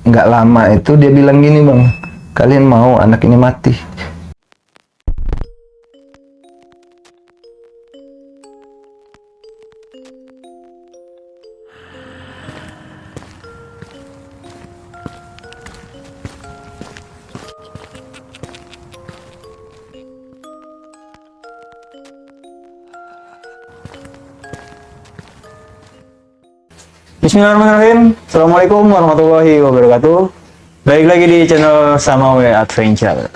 nggak lama itu dia bilang gini, Bang, kalian mau anak ini mati? Bismillahirrahmanirrahim. Assalamualaikum warahmatullahi wabarakatuh. Balik lagi di channel Samawe Adventure.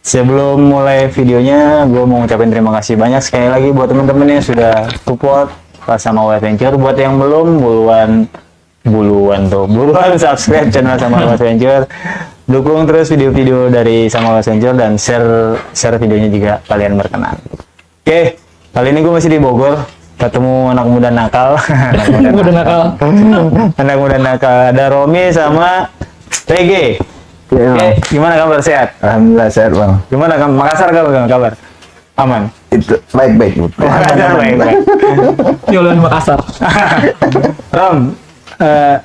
Sebelum mulai videonya, gue mau ngucapin terima kasih banyak sekali lagi buat teman-teman yang sudah support Samawe Adventure. Buat yang belum, buruan subscribe channel Samawe Adventure. Dukung terus video-video dari Samawe Adventure dan share videonya jika kalian berkenan. Oke, kali ini gue masih di Bogor. Ketemu anak muda nakal. Anak muda nakal. Ada Romi sama Rege. Ya, Oke, gimana kabar, sehat? Alhamdulillah sehat, Bang. Gimana Makassar kabar? Aman. Itu baik-baik. Makassar baik. Jualan Makassar. Rom,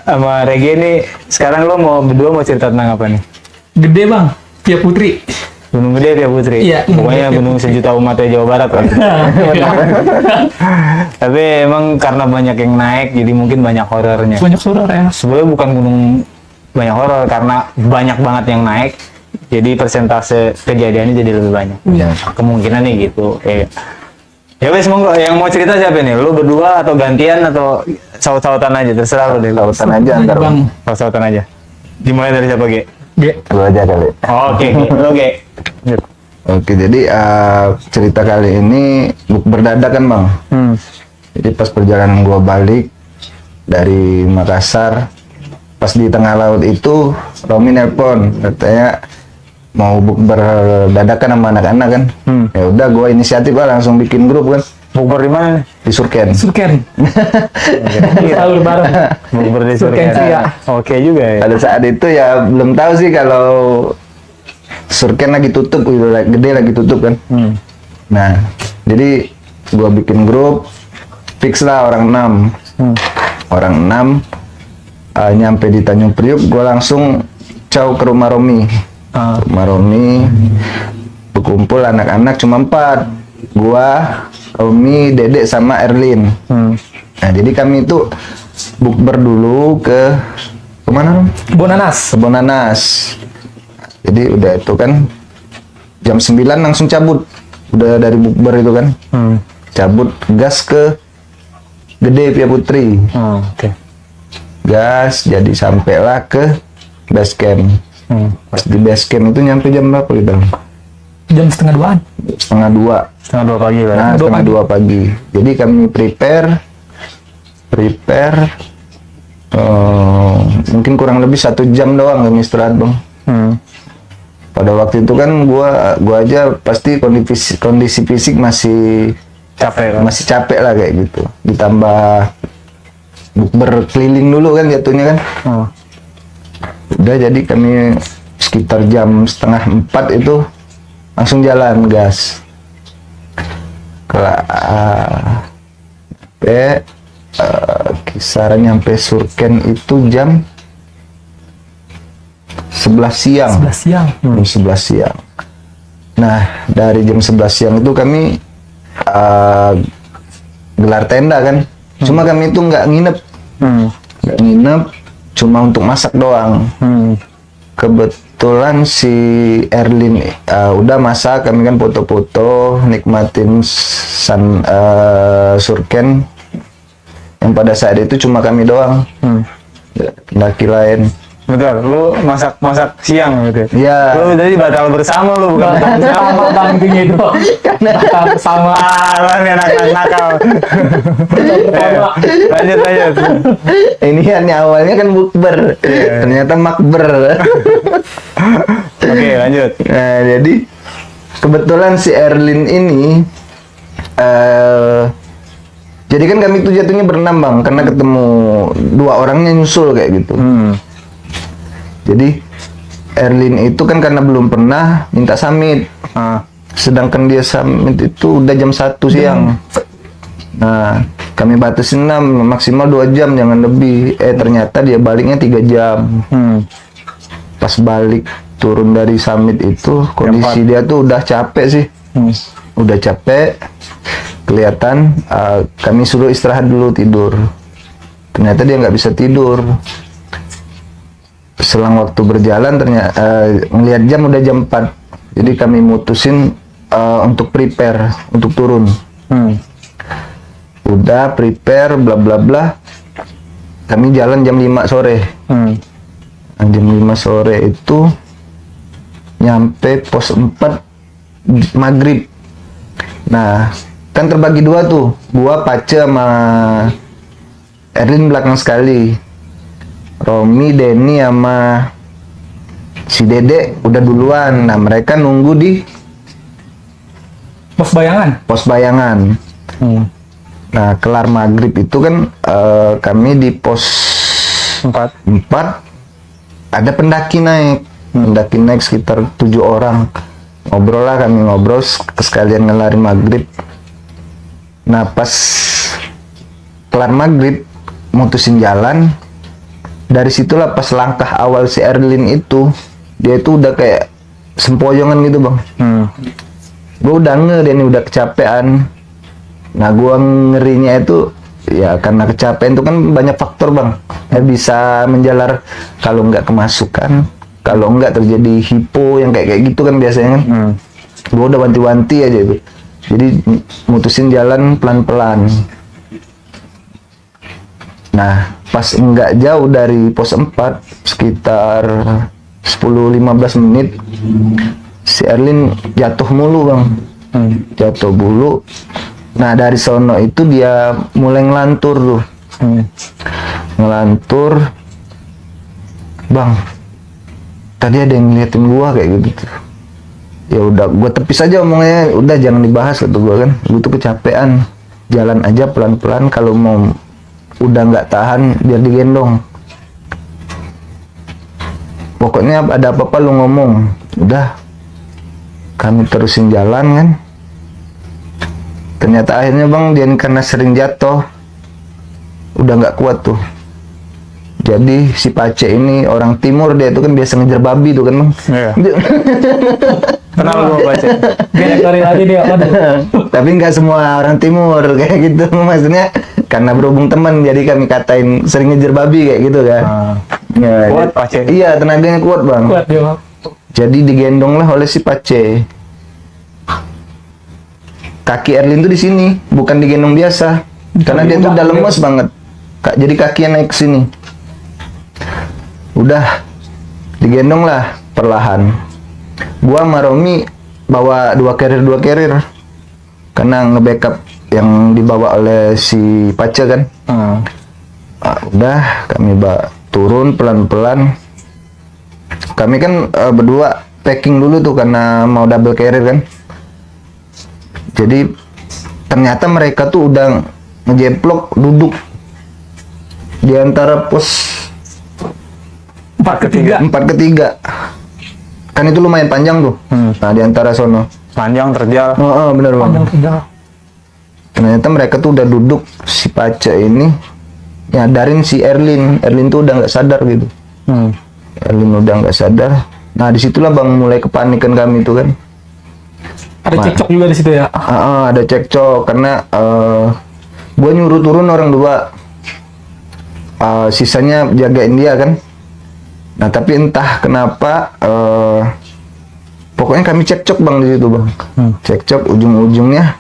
sama Rege ini sekarang lo berdua mau cerita tentang apa nih? Gede bang, Tia Putri. Gunung Gede ya Putri? Iya. Pokoknya gunung sejuta umatnya Jawa Barat kan? Tapi emang karena banyak yang naik, jadi mungkin banyak horornya. Banyak suara ya. Sebenarnya bukan gunung banyak horor, karena banyak banget yang naik, jadi persentase kejadiannya jadi lebih banyak. Ya. Kemungkinan nih gitu. Ya wes, monggo, yang mau cerita siapa nih? Lu berdua atau gantian atau saut-sautan aja, terserah lu deh. Sautan aja antar, Bang. Saut-sautan aja. Dimulai dari siapa, Ge? Lu aja kali. Oke, lu Ge. Oke, jadi cerita kali ini bukber dadakan, Bang. Jadi pas perjalanan gua balik dari Makassar, pas di tengah laut itu Romi nelpon, katanya mau bukber dadakan sama anak-anak kan. Ya udah, gua inisiatif lah, langsung bikin grup kan. Bukber di mana nih? Di Surken. Surken. Sahur bareng. Bukber di Surken. Surken, iya. Oke juga ya. Pada saat itu ya belum tahu sih kalau Surken lagi tutup, Gede lagi tutup kan. Nah, jadi gua bikin grup, fix lah orang 6. Orang 6 nyampe di Tanjung Priuk, gua langsung caw ke rumah Romi. Rumah Romi berkumpul anak-anak cuma 4. Gua, Romi, Dedek sama Erlin. Nah, jadi kami itu bukber dulu ke kemana, Rom? Kebun nanas. Kebun nanas. Jadi udah itu kan jam 9 langsung cabut. Udah dari bukber itu kan. Cabut gas ke Gede Tia Putri. Oke. Gas, jadi sampailah ke base camp. Pas di base camp itu nyampe jam berapa gitu? Jam setengah 2-an. Setengah 2. Setengah 2 pagi lah. Nah, setengah 2 pagi. Jadi kami prepare mungkin kurang lebih 1 jam doang kami istirahat, Bang. Pada waktu itu kan gua aja pasti kondisi fisik masih Capek kan? masih capek lah kayak gitu. Ditambah bukber keliling dulu kan jatuhnya kan. Udah, jadi kami sekitar jam setengah 4 itu langsung jalan gas. Kisaran nyampe Surken itu jam 11 siang. 11 siang. Jam 11 siang. Nah, dari jam 11 siang itu kami gelar tenda kan. Cuma kami itu nggak nginep. Nggak nginep, cuma untuk masak doang. Kebetulan si Erlin udah masak, kami kan foto-foto, nikmatin Surken. Yang pada saat itu cuma kami doang. Pendaki lain. Betul, lu masak siang gitu. Iya. Lu tadi batal bersama, lu bukan Sama bantingnya itu. Makan bersama. nih anak nakal. Lanjut. Ini kan awalnya kan bukber, ternyata makber. Oke, lanjut. Nah, jadi kebetulan si Erlin ini jadi kan kami tuh jatuhnya berenam, Bang, karena ketemu 2 orangnya nyusul kayak gitu. Jadi Erlin itu kan karena belum pernah minta summit. Sedangkan dia summit itu udah jam 1 siang. Nah, Kami batasin lah maksimal 2 jam, jangan lebih. Ternyata dia baliknya 3 jam. Pas balik turun dari summit itu, kondisi dia tuh udah capek sih. Udah capek, kelihatan. Kami suruh istirahat dulu, tidur. Ternyata dia nggak bisa tidur. Selang waktu berjalan, ternyata ngelihat jam udah jam 4. Jadi kami mutusin untuk prepare untuk turun. Udah prepare bla bla bla. Kami jalan jam 5 sore. Jam 5 sore itu nyampe pos 4 maghrib. Nah, kan terbagi 2 tuh. Gua Pace sama Erlin belakang sekali. Romi, Denny sama si Dede udah duluan. Nah, mereka nunggu di Pos bayangan. pos bayangan. Nah, kelar maghrib itu kan kami di pos 4 ada pendaki naik. Pendaki naik sekitar 7 orang. Ngobrol lah, kami ngobrol sekalian ngelarin maghrib. Nah, pas kelar maghrib mutusin jalan. Dari situlah pas langkah awal si Erlin itu, dia itu udah kayak sempoyongan gitu bang. Gue udah dia nih udah kecapean. Nah, gue ngerinya itu ya karena kecapean itu kan banyak faktor bang. Bisa menjalar kalau nggak kemasukan, kalau nggak terjadi hipo yang kayak gitu kan biasanya kan. Gue udah wanti-wanti aja itu. Jadi mutusin jalan pelan-pelan. Nah, pas nggak jauh dari pos 4, sekitar 10-15 menit, si Erlin jatuh mulu bang. Jatuh mulu. Nah, dari sono itu dia mulai ngelantur tuh. Ngelantur. Bang, tadi ada yang ngeliatin gua kayak gitu. Ya udah, gua tepis aja omongnya. Udah jangan dibahas kata gua kan. Gua tuh kecapean. Jalan aja pelan-pelan, kalau mau udah nggak tahan biar digendong. Pokoknya ada apa-apa lu ngomong. Udah, kami terusin jalan kan. Ternyata akhirnya bang, dia karena sering jatuh udah nggak kuat tuh. Jadi si Pace ini orang timur, dia tuh kan biasa ngejar babi tuh kan bang. Iya. Kenal gue Pace. Beda kali lagi dia. Tapi nggak semua orang timur kayak gitu. Maksudnya karena berhubung teman, jadi kami katain sering ngejar babi kayak gitu kan. Ya, Kuat Pace. Iya, tenaganya kuat bang. Kuat dia bang. Jadi digendong lah oleh si Pace. Kaki Erlin tuh di sini, bukan digendong biasa. Karena dia tuh udah lemes banget. Jadi kakinya naik ke sini. Udah digendong lah perlahan. Gua sama Romi bawa 2 carrier. Karena nge-backup yang dibawa oleh si Pace kan. Udah kami turun pelan-pelan. Kami kan berdua packing dulu tuh karena mau double carrier kan. Jadi ternyata mereka tuh udah ngejeplok duduk di antara pos 4 ke 3. 4 ke 3. Kan itu lumayan panjang tuh. Nah, di antara sono. Panjang terjal. Bener bang. Panjang tidak. Ternyata mereka tuh udah duduk, si Pace ini nyadarin si Erlin. Erlin tuh udah nggak sadar gitu. Erlin udah nggak sadar. Nah, disitulah bang mulai kepanikan kami tuh kan. Ada cekcok juga di situ ya. Ada cekcok karena gue nyuruh turun orang 2, sisanya jagain dia kan. Nah, tapi entah kenapa pokoknya kami cekcok bang di situ bang. Cekcok ujung-ujungnya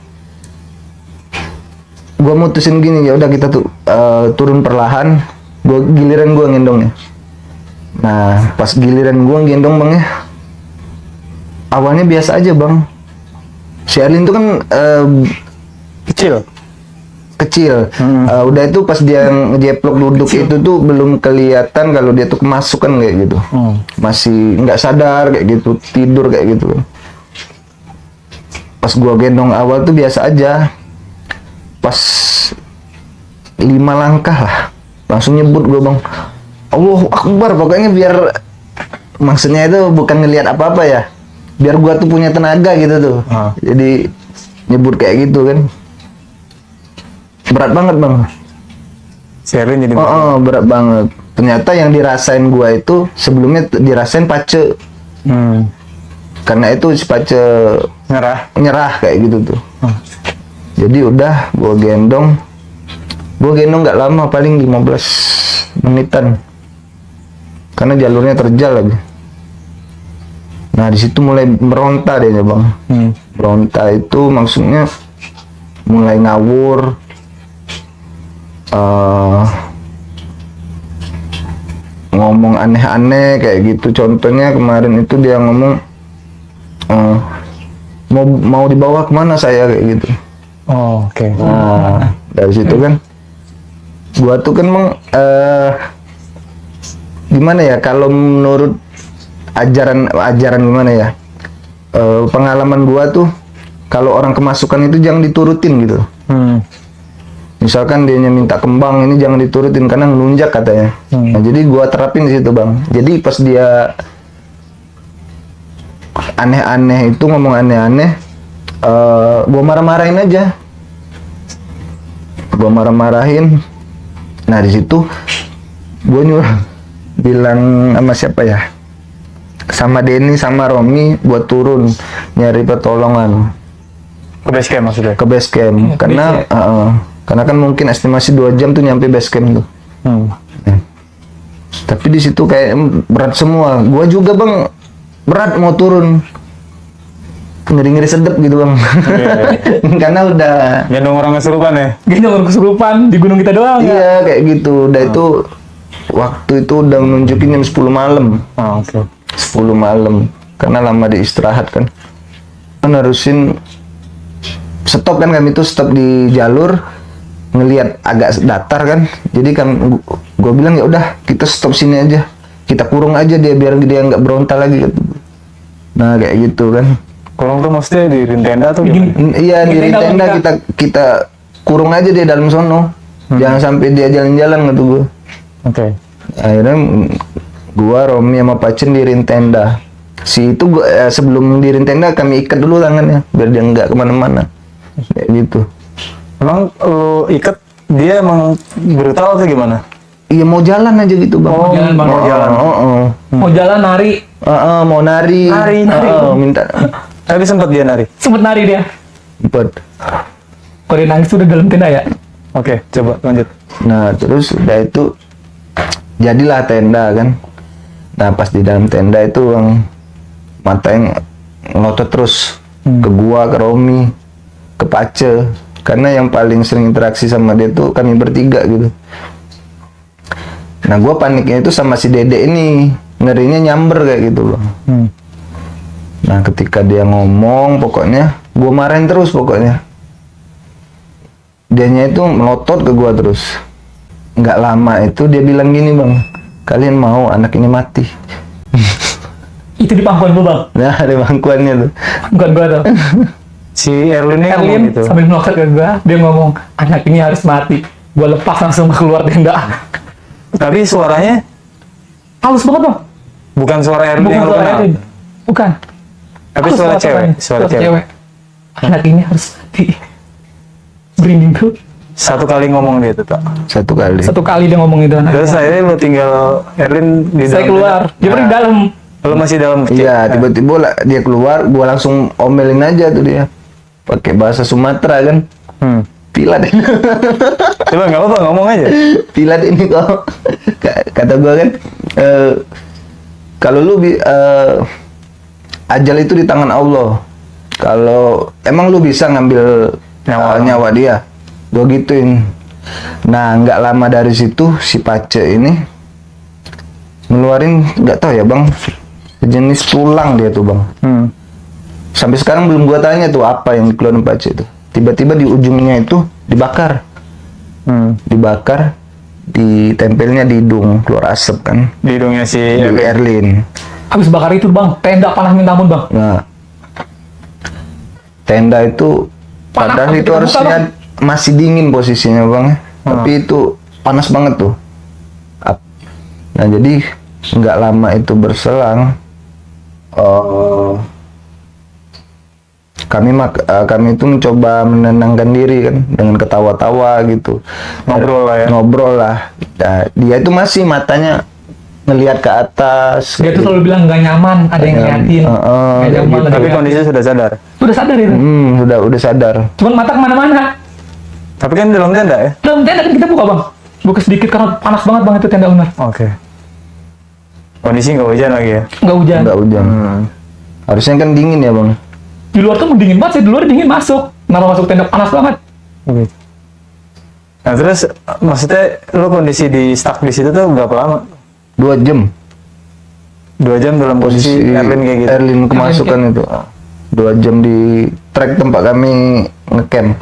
gue mutusin gini, ya udah kita tuh turun perlahan. Giliran gue ngendongnya. Nah, pas giliran gue gendong bang ya, awalnya biasa aja bang. Si Erlin tuh kan kecil. Udah itu pas dia ngejeplok duduk itu tuh belum kelihatan kalau dia tuh kemasukan kayak gitu. Masih nggak sadar kayak gitu, tidur kayak gitu. Pas gua gendong awal tuh biasa aja. Pas 5 langkah lah, langsung nyebut gua bang, Allahu Akbar. Pokoknya biar, maksudnya itu bukan ngelihat apa-apa ya, biar gua tuh punya tenaga gitu tuh. Jadi nyebut kayak gitu kan. berat banget bang. Si Erlin jadi Berat banget. Ternyata yang dirasain gua itu sebelumnya dirasain Pace. Karena itu si Pace nyerah kayak gitu tuh. Jadi udah gua gendong nggak lama, paling 15 menitan. Karena jalurnya terjal aja. Nah di situ mulai meronta dia bang. Meronta itu maksudnya mulai ngawur. Ngomong aneh-aneh kayak gitu. Contohnya kemarin itu dia ngomong mau dibawa kemana saya kayak gitu. Oke. Nah dari situ kan gua tuh kan gimana ya, kalau menurut ajaran gimana ya, pengalaman gua tuh kalau orang kemasukan itu jangan diturutin gitu. Misalkan dia minta kembang, ini jangan diturutin karena ngelunjak katanya. Nah, jadi gua terapin di situ bang. Jadi pas dia aneh-aneh itu ngomong aneh-aneh, gua marah-marahin aja. Gua marah-marahin. Nah di situ gua nyuruh bilang sama siapa ya, sama Denny sama Romi buat turun nyari pertolongan Ke base camp maksudnya? ke base camp. Karena kan mungkin estimasi 2 jam tuh nyampe base camp tuh. Tapi di situ kayak berat semua. Gua juga bang berat mau turun, ngeri-ngeri sedep gitu bang. Karena udah gendong orang kesurupan ya? Gendong orang kesurupan di gunung kita doang. iya kayak gitu. Udah itu waktu itu udah nunjukin jam 10 malam. Oke. 10 malam karena lama diistirahat kan. Nerusin stop kan, kami itu stop di jalur ngelihat agak datar kan. Jadi kan gue bilang ya udah kita stop sini aja, kita kurung aja dia biar dia nggak berontak lagi gitu. Nah kayak gitu kan. Kurung tuh maksudnya di tenda tuh gimana? Iya di tenda kita kurung aja dia dalam sono. Jangan sampai dia jalan-jalan gitu gue. Oke. Akhirnya gua, Romi sama Pacen dirin tenda. Si itu sebelum dirin tenda kami ikat dulu tangannya biar dia nggak kemana-mana. Kayak gitu. Emang lu ikat dia emang brutal atau gimana? Iya mau jalan aja gitu bang. Oh, jalan, Bang. Mau jalan. Mau jalan nari. Mau nari. Nari. Minta. Tapi sempat dia nari. Sempet nari dia. Buat. Kalau dia nangis tuh udah dalam tenda ya. Oke, coba lanjut. Nah terus udah itu jadilah tenda kan. Nah pas di dalam tenda itu bang, mata yang ngotot terus ke gua, ke Romi, ke Pace. Karena yang paling sering interaksi sama dia tuh kami bertiga gitu. Nah gua paniknya itu sama si Dede ini, ngerinya nyamber kayak gitu bang. Nah ketika dia ngomong pokoknya gua marahin terus pokoknya. Dianya itu melotot ke gua terus. Nggak lama itu dia bilang gini bang, kalian mau anak ini mati? Itu di pangkuan gua bang. Nah ada bangkuannya tuh. Bukan gua tuh. Si Erlin ini ngomong Erlin gitu. sambil melotot ke gua, dia ngomong anak ini harus mati. Gua lepas langsung keluar tenda. Tapi suaranya Halus banget bang. bukan suara Erlin Bukan yang lu suara kenal. Erlin. Bukan. Tapi Halus suara banget cewek. suaranya. Suara cewek. Anak ini harus mati. Berinding tuh. Satu kali ngomong dia tuh, Tok. Satu kali. Satu kali dia ngomong itu anak. Terus akhirnya lu tinggal Erlin di Saya dalam keluar. tenda. Dia pernah di dalam. Lu masih dalam kecil. Iya tiba-tiba dia keluar, gua langsung omelin aja tuh dia. Pakai bahasa Sumatera kan. Pilat. Coba nggak apa-apa ngomong aja. Pilat ini kok. Kata gua kan, kalau lu ajal itu di tangan Allah. Kalau emang lu bisa ngambil nyawa dia, gua gituin. Nah nggak lama dari situ si Pace ini ngeluarin, nggak tahu ya bang, sejenis tulang dia tuh bang. Sampai sekarang belum gua tanya tuh apa yang dikeluarin Pace itu. Tiba-tiba di ujungnya itu dibakar. Dibakar, ditempelnya di hidung, keluar asap kan. Di hidungnya si Di Erlin. Habis bakar itu bang, tenda panas minta ampun bang. Nah, tenda itu Panas, padahal sampai itu kita harusnya buka, masih dingin posisinya bang, tapi itu panas banget tuh. Nah jadi nggak lama itu berselang, kami itu mencoba menenangkan diri kan dengan ketawa-tawa gitu, Ngobrol lah ya. ngobrol lah. Nah, dia itu masih matanya ngelihat ke atas. Dia tuh selalu bilang nggak nyaman, ada yang ngeliatin. Nggak nyaman, ada Tapi yang kondisinya sudah sadar. ngeliatin. Udah sadar itu. Udah sadar. Cuman mata kemana-mana. Tapi kan dalam tenda ya. Dalam tenda kan kita buka bang. Buka sedikit karena panas banget bang itu tenda benar. Oke. Kondisi nggak hujan lagi ya. Nggak hujan. Nggak hujan. Harusnya kan dingin ya bang. Di luar tuh dingin banget sih, di luar dingin masuk. Kenapa masuk tenda panas banget? Gitu. Nah terus maksudnya lo kondisi di stuck di situ tuh berapa lama? 2 jam 2 jam dalam posisi Erlin kayak gitu. Erlin kemasukan itu. 2 jam di trek tempat kami ngecamp.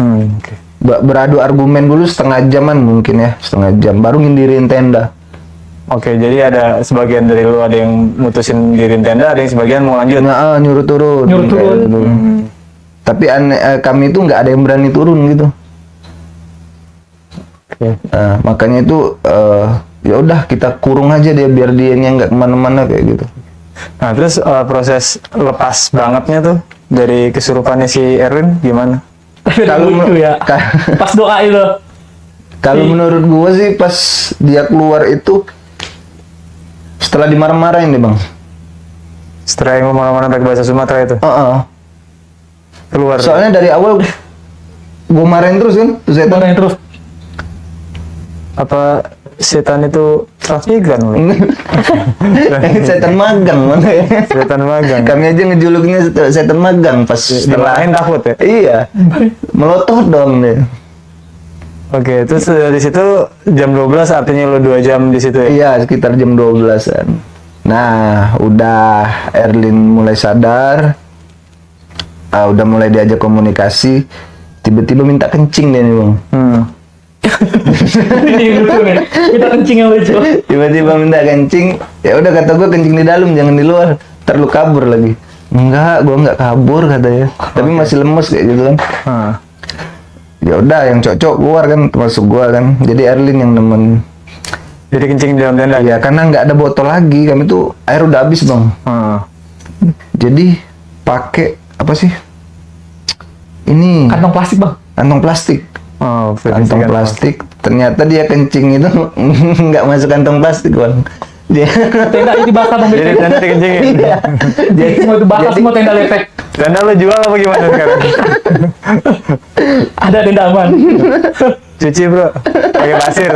Oke. Beradu argumen dulu setengah jaman mungkin ya, setengah jam baru ngindirin tenda. Oke, jadi ada sebagian dari lu ada yang mutusin dirin tenda, ada yang sebagian mau lanjut. Nah, nyuruh turun. Nyuruh turun. Kayak gitu. Tapi kami itu nggak ada yang berani turun gitu. Oke. Nah, makanya itu ya udah kita kurung aja dia biar dia nggak kemana-mana kayak gitu. Nah, terus proses lepas bangetnya tuh dari kesurupannya si Erwin gimana? Tapi Kalau lucu ya. Pas doa itu. Kalau menurut gua sih pas dia keluar itu setelah dimarah-marahin nih bang. Setelah yang kemana-mana pakai bahasa Sumatera itu keluar. Soalnya dari awal gua marahin terus kan, tuh setan. Marahin terus. Apa setan itu transmigran? Setan magang mana ya? Setan magang. Kami aja ngejuluknya setan magang pas setelah Dimarahin takut ya? Iya, melotot dong deh. Oke, terus dari situ jam 12 artinya lo 2 jam di situ ya? Iya, sekitar jam 12-an. Nah, udah Erlin mulai sadar, udah mulai diajak komunikasi, tiba-tiba minta kencing dia nih bang. Ini lucu nih. Kita kencing yang lucu. Tiba-tiba minta kencing, ya udah kata gue kencing di dalam, jangan di luar, ntar lu kabur lagi. Enggak, gue nggak kabur katanya, tapi masih lemes kayak gitu kan. Ya udah, yang cocok keluar kan, termasuk gue kan. Jadi Erlin yang nemen. Jadi kencing di dalam tenda? Ya karena nggak ada botol lagi, kami tuh air udah habis bang. Jadi pakai apa sih? Ini Kantong plastik bang. kantong plastik. Kantong kan. plastik. Ternyata dia kencing itu nggak masuk kantong plastik bang. Dia Tenda itu basah bang. Jadi tenda dikencingin? Iya. Jadi semua itu basah, semua tenda lepek. Tenda lo jual apa gimana sekarang? Ada tenda aman. Cuci bro, pakai pasir.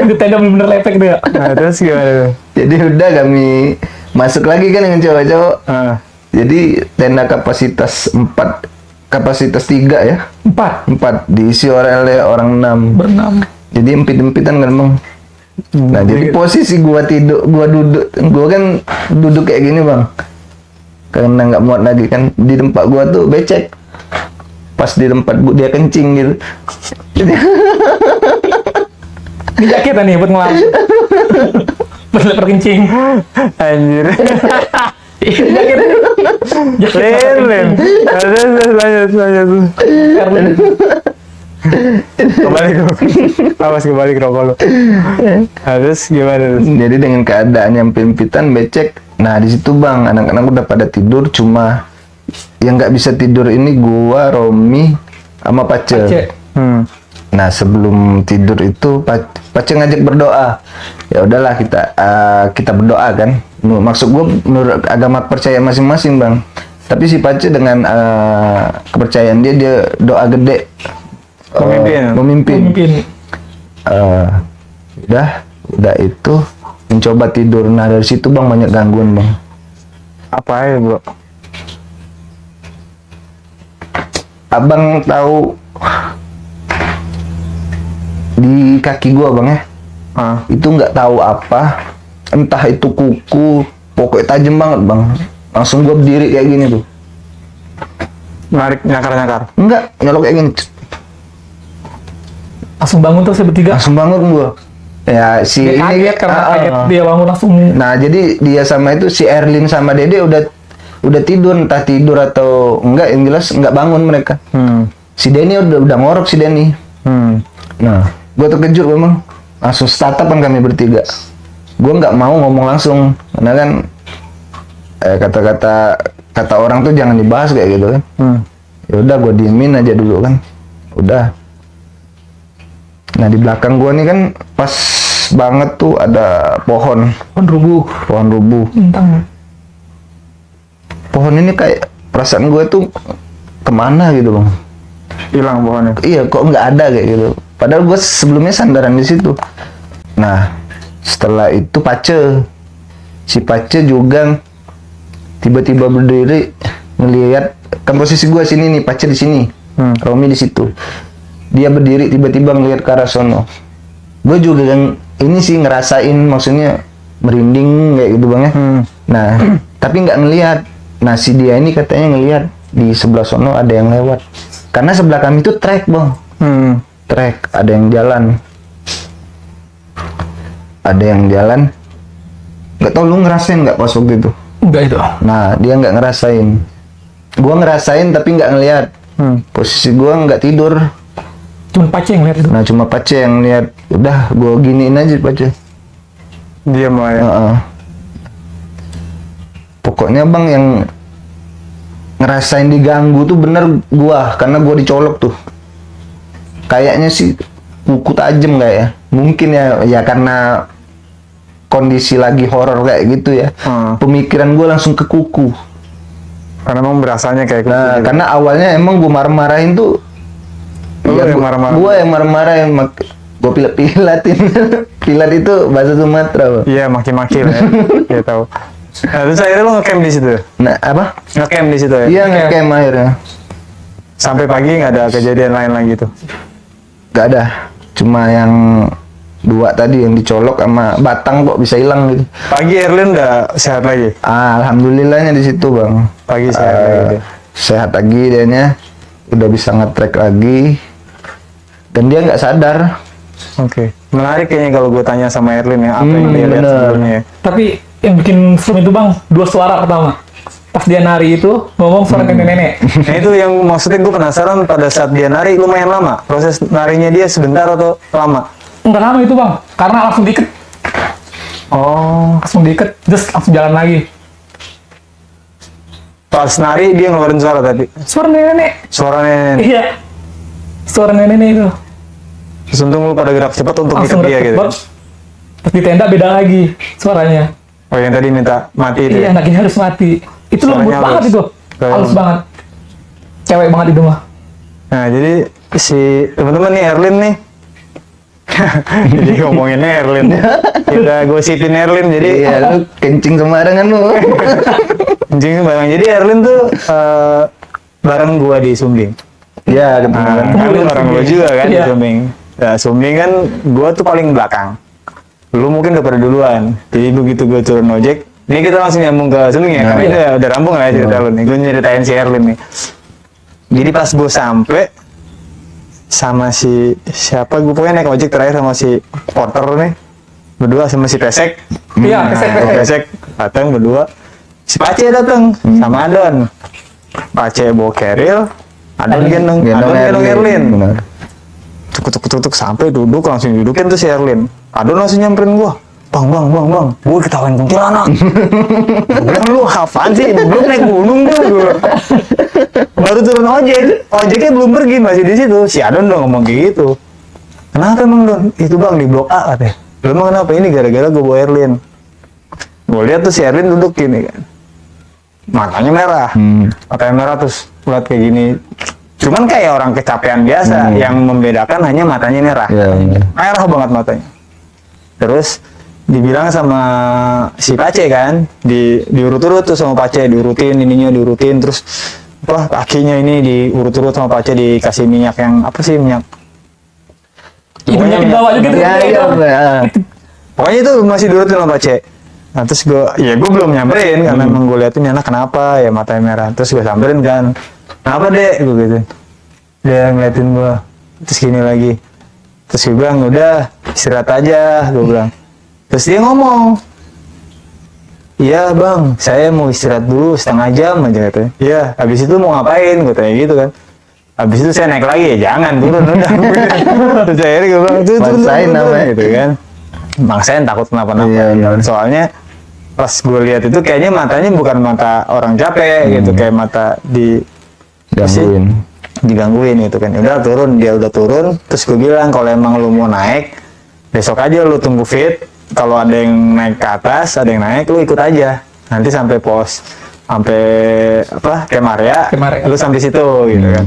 Itu tenda bener-bener lepek tuh ya. Nah, terus gimana tuh? Jadi udah kami masuk lagi kan dengan cowok-cowok. Jadi tenda kapasitas 3 ya. 4 diisi oleh orang 6. Berenam. Jadi empit-empitan kan bang. Nah jadi posisi gua duduk, gua kan duduk kayak gini bang. Karena nggak muat lagi kan, di tempat gua tuh becek. Pas di tempat dia kencing gitu. Ini jaket nih buat ngelam. Buat leper kencing. Anjir. Jaket. Len. Lanjut. Erlin. Kembali ke awas kembali ke rokok lo. Harus gimana terus? Jadi dengan keadaan yang pimpitan becek, nah di situ bang anak-anak udah pada tidur, cuma yang nggak bisa tidur ini gua, Romi, sama Pace. Cek. Nah sebelum tidur itu Pace ngajak berdoa. Ya udahlah kita berdoa kan. Maksud gua menurut agama percaya masing-masing bang. Tapi si Pace dengan kepercayaan dia doa gede. Memimpin. Udah itu mencoba tidur. Nah dari situ bang banyak gangguan bang. Apa ya bro? Abang tahu di kaki gua bang ya, itu nggak tahu apa, entah itu kuku, pokoknya tajam banget bang. Langsung gua berdiri kayak gini tuh. Narik nyakar. Enggak, nyolok kayak gini. Langsung bangun terus ya bertiga. Langsung bangun gua. Ya si Dia ini kaget karena kaget dia bangun langsung. Nah jadi dia sama itu si Erlin sama Dede udah tidur, entah tidur atau enggak, yang jelas enggak bangun mereka. Si Denny udah ngorok si Denny. Nah gua terkejut memang, langsung statapan kami bertiga. Gua nggak mau ngomong langsung karena kan kata-kata kata orang tuh jangan dibahas kayak gitu kan. Ya udah gue diemin aja dulu kan. Udah. Nah di belakang gue nih kan pas banget tuh ada pohon rubuh. Entang. Pohon ini kayak perasaan gue tuh kemana gitu bang. Hilang pohonnya. Iya kok nggak ada kayak gitu. Padahal gue sebelumnya sandaran di situ. Nah setelah itu si Pace juga tiba-tiba berdiri ngelihat kan posisi gue sini nih, Pace di sini, Romi di situ. Dia berdiri tiba-tiba ngelihat ke arah sono. Gue juga kan ini sih ngerasain maksudnya merinding kayak gitu bang ya. Nah tapi nggak ngelihat. Nah si dia ini katanya ngelihat di sebelah sono ada yang lewat. Karena sebelah kami itu trek bang. Trek, ada yang jalan. Ada yang jalan. Nggak tahu lu ngerasain nggak pas waktu itu? Enggak itu. Nah dia nggak ngerasain. Gua ngerasain tapi nggak ngelihat. Posisi gua nggak tidur. Cuma Pace yang lihat itu. Nah cuma Pace yang lihat. Udah gua giniin aja Pace. Diam lah ya. Pokoknya bang yang ngerasain diganggu tuh bener gua, karena gua dicolok tuh. Kayaknya sih kuku tajam kayak ya. Mungkin ya karena kondisi lagi horor kayak gitu ya. Pemikiran gua langsung ke kuku. Karena emang berasanya kayak Nah, gitu. karena awalnya emang gua marah-marahin tuh. Lu yang marah-marah? Gua yang marah-marahin, gua pilat-pilatin. Pilat itu bahasa Sumatera, Bang. Iya, maki-maki lah ya. Dia tahu. Nah, terus akhirnya lu ngecamp di situ? Nah, apa? Ngecamp di situ ya? Iya, ngecamp akhirnya. Sampai pagi nggak ada kejadian lain lagi tuh? Gak ada. Cuma yang 2 tadi yang dicolok sama batang kok bisa hilang gitu. Pagi Erlin udah sehat lagi? Alhamdulillahnya di situ, Bang. Pagi sehat lagi dia. Sehat lagi dianya. Udah bisa nge-track lagi. Dan dia nggak sadar. Oke. Menarik kayaknya kalau gue tanya sama Erlin ya, apa yang dia lihat bener. sebelumnya ya. Tapi yang bikin serem itu bang, 2 suara pertama. Pas dia nari itu ngomong suara nenek-nenek. Nah itu yang maksudnya gue penasaran, pada saat dia nari lumayan lama. Proses narinya dia sebentar atau lama? Enggak lama itu bang, karena langsung diikat, Oh. terus langsung jalan lagi. Pas nari dia ngeluarin suara tadi. Suara nenek-nenek. Suara nenek. Iya. Suara nenek-nenek itu. Terus untung lu pada gerak cepat untuk Langsung ikat dia gitu. baru pas di tenda beda lagi suaranya. Oh yang tadi minta mati itu Iya, ya? anak ini harus mati. Itu lembut Suaranya banget halus. itu. Kayak Halus banget. Cewek banget itu mah. Nah jadi si teman-teman nih Erlin nih. Jadi ngomonginnya Erlin. Kita gosipin Erlin jadi Iya, lu kencing sembarangan lu. anjing barang. Jadi Erlin tuh bareng gua di Sumbing. Iya, ketemu Nah, kan. kan lu bareng gua juga kan di Iya. Sumbing. Nah, Sumbing kan gua tuh paling belakang. Lu mungkin udah pada duluan. Jadi begitu gua turun ojek, ini kita langsung nyambung ke Sumbing ya, karena itu udah rampung lah ya cerita lu nih. Gua nyeritain si Erlin nih. Jadi pas gua sampai sama si siapa, gue pokoknya naik ojek terakhir sama si porter nih, berdua sama si Pesek. Iya, Pesek. Pesek datang berdua. Si Pace datang sama Adon. Pace bawa keril, Adon gendong Erlin. Benar. Tuk sampai duduk, langsung dudukin tuh si Erlin. Adon langsung nyamperin gua. Bang, gue ketahuan kuntilanak. Bilang lu apaan sih? Belum naik gunung gua. Baru turun ojeknya belum pergi, masih di situ. Si Adon udah ngomong kayak gitu. Kenapa emang Don? Itu bang di blok A katanya. Lu emang kenapa? Ini gara-gara gue bawa Erlin. Gue lihat tuh si Erlin duduk gini kan. Matanya merah. Matanya merah terus lihat kayak gini. Cuman kayak orang kecapean biasa, yang membedakan hanya matanya merah. Iya, iya. Merah banget matanya. Terus dibilang sama si Pace kan, diurut-urut tuh sama Pace, diurutin ininya, diurutin, terus apa kakinya ini diurut-urut sama Pace, dikasih minyak yang apa sih, minyak Hidungnya dibawa juga tuh. Iya, iya, benar. pokoknya itu masih diurutin sama Pace. Nah terus gue belum nyamperin karena emang gue liatin ini anak kenapa ya matanya merah. Terus gue samperin kan, kenapa dek, gue gitu. Dia ngeliatin gue, terus gini lagi. Terus gue bilang udah istirahat aja, gue bilang. Terus dia ngomong, iya bang, saya mau istirahat dulu setengah jam aja katanya. Iya, habis itu mau ngapain? Gue tanya gitu kan. Habis itu saya naik lagi, ya jangan turun udah. Terus akhirnya gue bilang, turun Maksain namanya. gitu kan. Maksain takut kenapa-napa. Iya, benar. Soalnya pas gue lihat itu kayaknya matanya bukan mata orang capek gitu, kayak mata Gangguin. digangguin gitu kan. Udah turun, dia udah turun, terus gue bilang kalau emang lu mau naik besok aja lu tunggu fit, kalau ada yang naik ke atas, ada yang naik, lu ikut aja nanti sampai pos, sampai apa Kemaria, lu sampai situ gitu kan.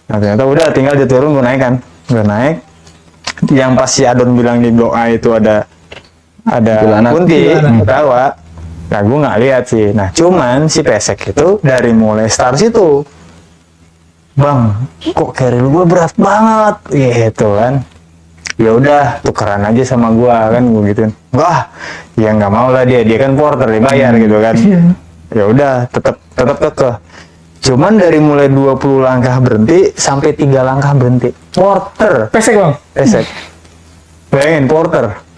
Nah ternyata udah tinggal dia turun, gue naik kan, gue naik. Yang pas si Adon bilang di blok A itu ada Kuntilanak. kunti, ketawa. Nah gue nggak lihat sih. Nah cuman si Pesek itu dari mulai start situ, bang, kok carrier gue berat banget, gitu kan. Ya udah tukeran aja sama gue kan, gue gituin. Wah, ya nggak mau lah dia kan porter dibayar gitu kan. Ya udah tetap kekeh. Cuman dari mulai 20 langkah berhenti sampai 3 langkah berhenti. Porter. Pesek bang. Pesek. Bayangin porter.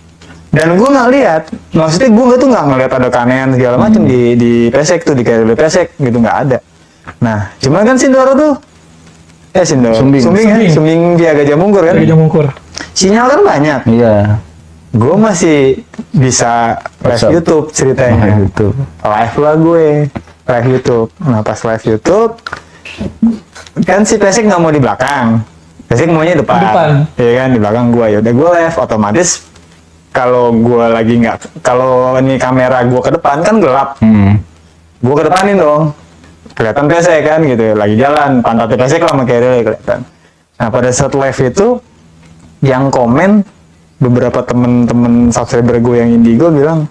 Dan gue nggak lihat, maksudnya gue tuh nggak ngeliat ada keanehan segala macam di Pesek tuh, di carrier Pesek gitu, nggak ada. Nah, cuman kan Sindoro tuh, Sumbing via Gajah Mungkur kan. Gajah Mungkur. Sinyal kan banyak. Iya. Gue masih bisa live WhatsApp. YouTube ceritanya. Live YouTube. Live lah gue, live YouTube. Nah pas live YouTube, kan si Pesek nggak mau di belakang. Pesek maunya depan. Iya kan, di belakang gue. Ya udah gue live, otomatis kalau gue lagi nggak, kalau ini kamera gue ke depan kan gelap. Gue ke depanin dong. Kelihatan Pesek kan gitu, lagi jalan, pantatnya Pesek lah sama carrier kelihatan. Nah pada saat live itu, yang komen beberapa temen-temen subscriber gue yang Indigo bilang,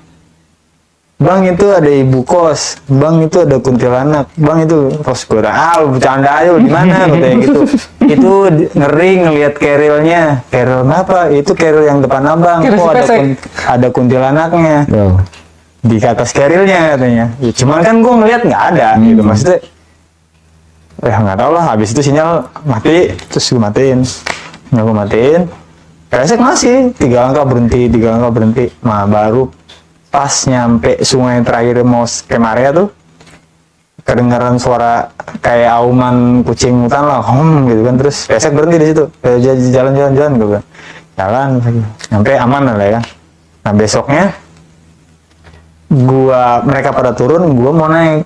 bang itu ada ibu kos, bang itu ada kuntilanak, bang itu kos gue. Lu bercanda aja lu di mana katanya gitu. Itu ngeri ngelihat carrier-nya. Carrier apa? Itu carrier yang depan abang. Carrier Kok si Pesek. ada kuntilanaknya Oh. di atas carrier-nya katanya. Ya, cuman kan gue ngeliat nggak ada gitu, maksudnya ya nggak tahu lah. Habis itu sinyal mati, terus gue matiin. Nah, gue matiin. Pesek masih 3 langkah berhenti. Nah baru pas nyampe sungai terakhir mau Kemaria tuh kedengaran suara kayak auman kucing hutan lah, gitu kan. Terus Pesek berhenti di situ, jalan gue bilang. Jalan sampai aman lah ya. Nah besoknya mereka pada turun, gua mau naik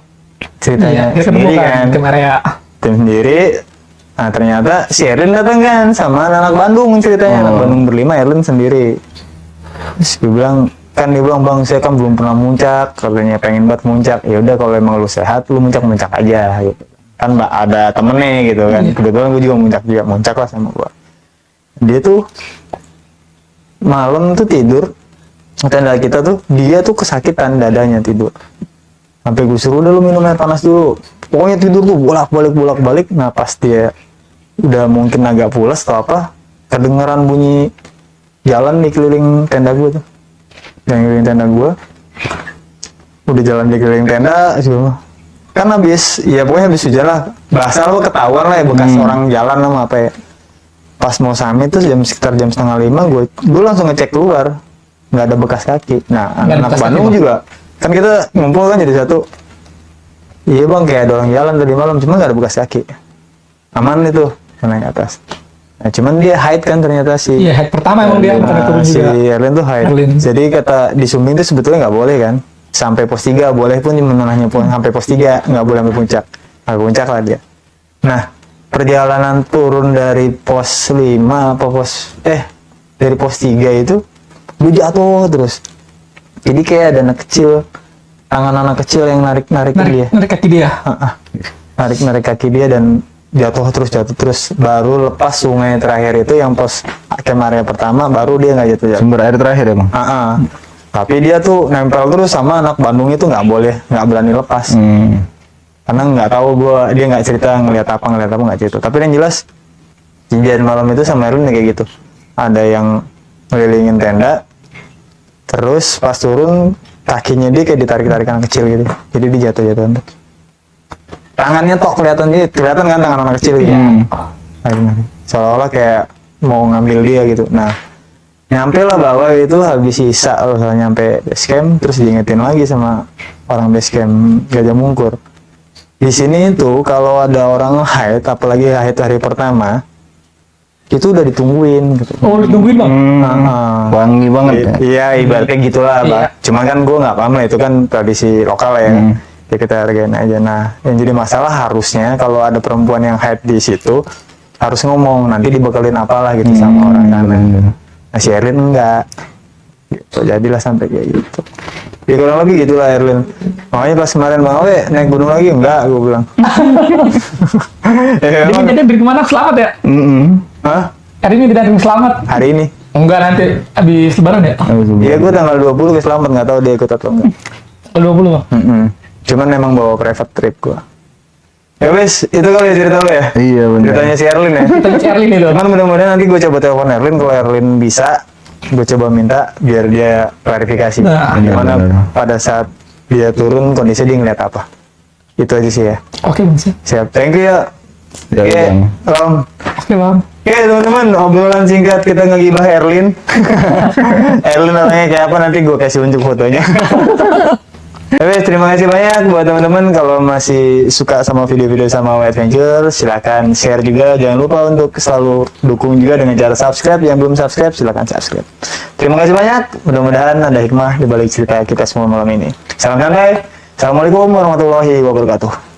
ceritanya sendiri kan, Kemaria. tim sendiri. Nah ternyata si Erlin datang kan sama anak Bandung ceritanya, anak Bandung berlima, Erlin sendiri. Terus gue bilang, kan dia bilang, bang saya kan belum pernah muncak, katanya pengen banget muncak. Ya udah kalau emang lu sehat, lu muncak aja gitu. Kan ada temennya gitu kan. Kebetulan gue juga muncak lah sama gua. Dia tuh malam tuh tidur, tenda kita tuh, dia tuh kesakitan dadanya tidur. Sampai gue suruh, udah lu minum air panas dulu. Pokoknya tidur tuh bolak-balik. Nah pas dia udah mungkin agak pulas atau apa, kedengeran bunyi jalan di keliling tenda gue tuh. Yang keliling tenda gue. Udah jalan di keliling tenda, kan habis, ya pokoknya habis hujan lah. Bahasa lo ketahuan lah ya, bekas orang jalan sama apa ya. Pas mau sampai tuh sekitar jam 4:30, gue langsung ngecek keluar. Nggak ada bekas kaki. Nah, anak Bandung juga. Kan kita ngumpul kan jadi satu. Iya bang, kayak ada orang jalan tadi malam, cuma nggak ada bekas kaki. Aman itu, naik atas. Nah, cuman dia hide kan ternyata si. Iya, hide pertama emang dia bukan turun si juga. Erlin tuh hide. Jadi kata di Sumbing tuh sebetulnya nggak boleh kan. Sampai pos 3 boleh pun, menengahnya pun sampai pos 3 nggak boleh sampai puncak. Sampai puncak lah dia. Nah, perjalanan turun dari pos 5 apa dari pos 3 itu gue jatuh terus. Jadi kayak ada anak kecil, tangan anak kecil yang narik dia. Narik kaki dia. Narik kaki dia dan jatuh terus. Baru lepas sungai terakhir itu yang pos Kemaria pertama, baru dia nggak jatuh. Sumber air terakhir emang. Tapi dia tuh nempel terus sama anak Bandung itu, nggak berani lepas. Karena nggak tahu dia nggak cerita ngelihat apa nggak cerita. Tapi yang jelas kejadian malam itu sama Erwin kayak gitu. Ada yang ngelilingin tenda, terus pas turun kakinya dia kayak ditarik anak kecil gitu. Jadi dia jatuh. Tangannya kelihatan kan tangan anak kecil gitu. Seolah-olah kayak mau ngambil dia gitu. Nah, nyampe lah bawah itu habis sisa nyampe base camp, terus diingetin lagi sama orang base camp Gajah Mungkur. Di sini itu kalau ada orang haid, apalagi haid hari pertama, itu udah ditungguin gitu. Oh, ditungguin bang. Wangi banget ya. Iya, ibaratnya gitulah, Iya. Pak. Cuman kan gue nggak paham lah, itu kan tradisi lokal ya. Ya kita hargain aja. Nah, yang jadi masalah harusnya kalau ada perempuan yang hype di situ harus ngomong nanti dibekelin apalah gitu sama orang sana. Nah, si Erlin enggak. Gitu, jadilah sampai kayak gitu. Ya kurang lebih gitulah Erlin. Makanya pas kemarin Bang Awe naik gunung lagi enggak, gue bilang. Ya, Jadi emang- kejadian dari kemana selamat ya? Hah? Hari ini tidak ada yang selamat. Hari ini? Enggak, nanti habis lebaran ya? Iya, gue tanggal 20 ke Selamat, nggak tahu dia ikut atau enggak. 20 bang. Cuman memang bawa private trip gua. Ya wes, itu kali ya cerita lu ya. Iya benar. Ceritanya si Erlin ya. Tanya si Erlin itu. Cuman mudah-mudahan nanti gue coba telepon Erlin, kalau Erlin bisa, gue coba minta biar dia klarifikasi. Nah, Gimana benar. pada saat dia turun kondisi dia ngeliat apa. Itu aja sih ya. Oke bang, siap. Siap. Thank you ya. Ya, Oke, Bang. Oke bang. Oke teman-teman, obrolan singkat kita ngegibah Erlin. Erlin orangnya kayak apa nanti gue kasih unjuk fotonya. Tapi terima kasih banyak buat teman-teman. Kalau masih suka sama video-video sama Way Adventure, silakan share juga. Jangan lupa untuk selalu dukung juga dengan cara subscribe. Yang belum subscribe, silakan subscribe. Terima kasih banyak. Mudah-mudahan ada hikmah di balik cerita kita semua malam ini. Salam santai. Assalamualaikum warahmatullahi wabarakatuh.